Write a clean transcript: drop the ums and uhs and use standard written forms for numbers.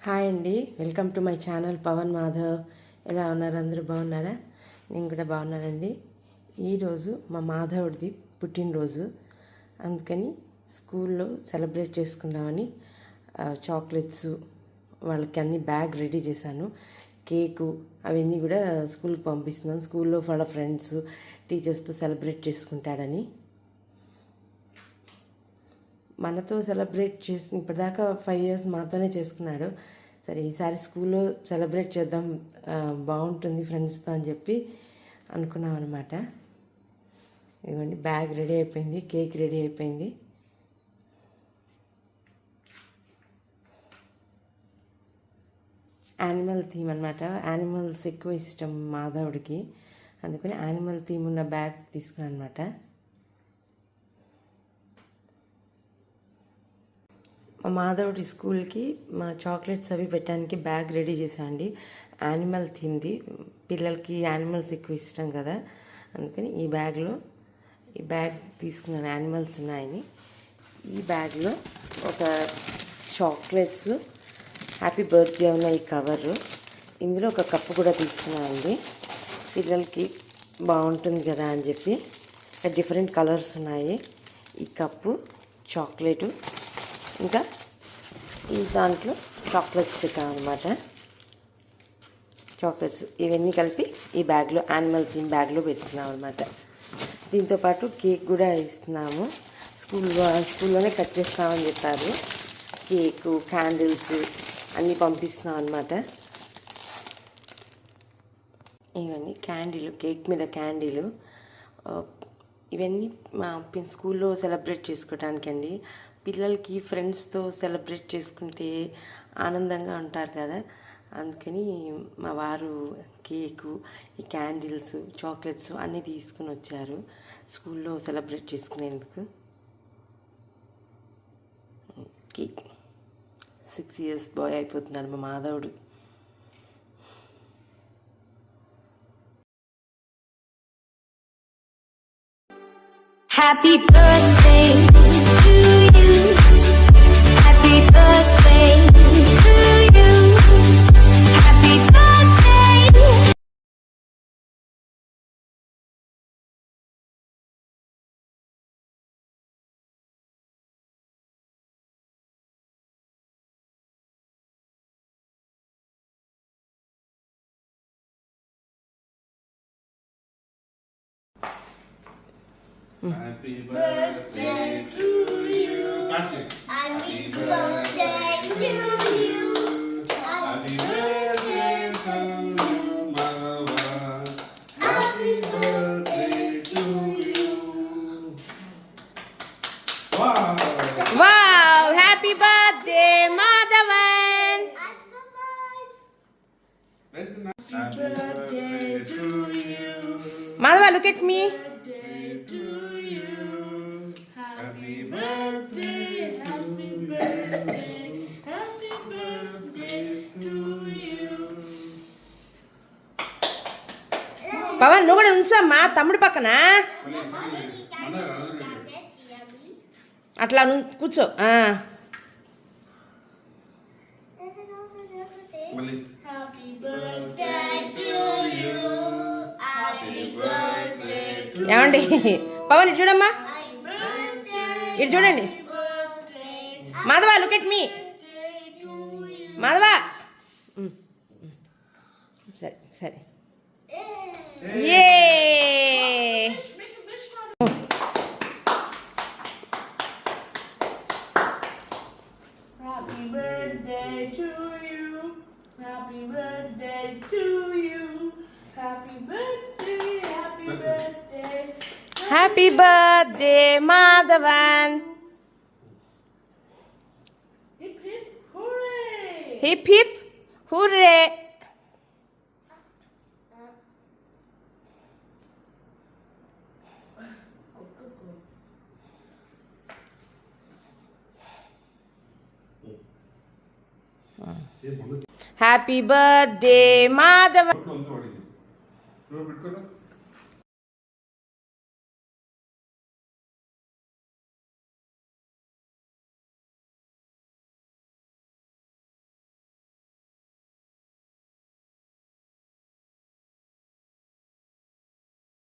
Hi అండి, welcome to my channel Pavan Madhav. ఎలా ఉన్నారు? అందరూ బాగున్నారా? నేను కూడా బాగున్నానండి. ఈరోజు మా మాధవుడిది పుట్టినరోజు, అందుకని స్కూల్లో సెలబ్రేట్ చేసుకుందామని చాక్లెట్స్ వాళ్ళకి అన్ని బ్యాగ్ రెడీ చేశాను. కేకు అవన్నీ కూడా స్కూల్కి పంపిస్తున్నాను. స్కూల్లో వాళ్ళ ఫ్రెండ్స్ టీచర్స్తో సెలబ్రేట్ చేసుకుంటాడని. మనతో సెలబ్రేట్ చేసి ఇప్పటిదాకా 5 years మాతోనే చేసుకున్నాడు. సరే ఈసారి స్కూల్లో సెలబ్రేట్ చేద్దాం, బాగుంటుంది ఫ్రెండ్స్తో అని చెప్పి అనుకున్నాం అనమాట. ఇదిగోండి, బ్యాగ్ రెడీ అయిపోయింది, కేక్ రెడీ అయిపోయింది. యానిమల్ థీమ్ అనమాట. యానిమల్స్ ఎక్కువ ఇష్టం మాధవుడికి, అందుకని యానిమల్ థీమ్ ఉన్న బ్యాగ్స్ తీసుకున్నాను అనమాట. మా మాధవుడి స్కూల్కి మా చాక్లెట్స్ అవి పెట్టడానికి బ్యాగ్ రెడీ చేశానండి. యానిమల్ థీమ్ది, పిల్లలకి యానిమల్స్ ఎక్కువ ఇష్టం కదా, అందుకని ఈ బ్యాగ్ తీసుకున్నాను. యానిమల్స్ ఉన్నాయని ఈ బ్యాగ్లో ఒక చాక్లెట్స్, హ్యాపీ బర్త్డే ఉన్న ఈ కవరు, ఇందులో ఒక కప్పు కూడా తీసుకున్నానండి. పిల్లలకి బాగుంటుంది కదా అని చెప్పి డిఫరెంట్ కలర్స్ ఉన్నాయి. ఈ కప్పు, చాక్లెటు, ఇంకా ఈ దాంట్లో చాక్లెట్స్ పెట్టామన్నమాట. చాక్లెట్స్ ఇవన్నీ కలిపి ఈ బ్యాగ్లో, యానిమల్ థీమ్ బ్యాగ్లో పెట్టుకున్నాం అనమాట. దీంతోపాటు కేక్ కూడా ఇస్తున్నాము. స్కూల్లోనే కట్ చేస్తామని చెప్పారు. కేకు, క్యాండిల్స్ అన్నీ పంపిస్తున్నాం అనమాట. ఇవన్నీ క్యాండీలు, కేక్ మీద క్యాండీలు, ఇవన్నీ మా స్కూల్లో సెలబ్రేట్ చేసుకోవడానికి అండి. పిల్లలకి ఫ్రెండ్స్తో సెలబ్రేట్ చేసుకుంటే ఆనందంగా ఉంటారు కదా, అందుకని మా వారు కేకు, ఈ క్యాండిల్స్, చాక్లెట్స్ అన్నీ తీసుకుని వచ్చారు స్కూల్లో సెలబ్రేట్ చేసుకునేందుకు. కేక్ 6 years బాయ్ అయిపోతున్నాడు మా మాధవుడు. Happy birthday to you. Happy birthday to you. Happy birthday. Happy birthday to you. Happy birthday to you. Happy birthday to you, Mama. Happy birthday to you. Wow. Wow! Happy birthday, Madhavan! Happy birthday to you. Madhava, look at me. Happy birthday, happy birthday, happy birthday to you. Pawan, నువ్వు కూడా ఉంచమ్మా తమ్ముడు పక్కన. అట్లా కూర్చో. Happy birthday to you. Happy birthday to ఏమండి పవన్, ఇటు చూడమ్మా, ఇటు చూడండి. Madhava, look at me. Madhava, సరే సరే. ఏ Happy birthday to you. Happy birthday to you. Happy birthday, happy birthday. Happy birthday Madhavan. Hip hip hooray. Hip hip hurray. Happy birthday Madhavan.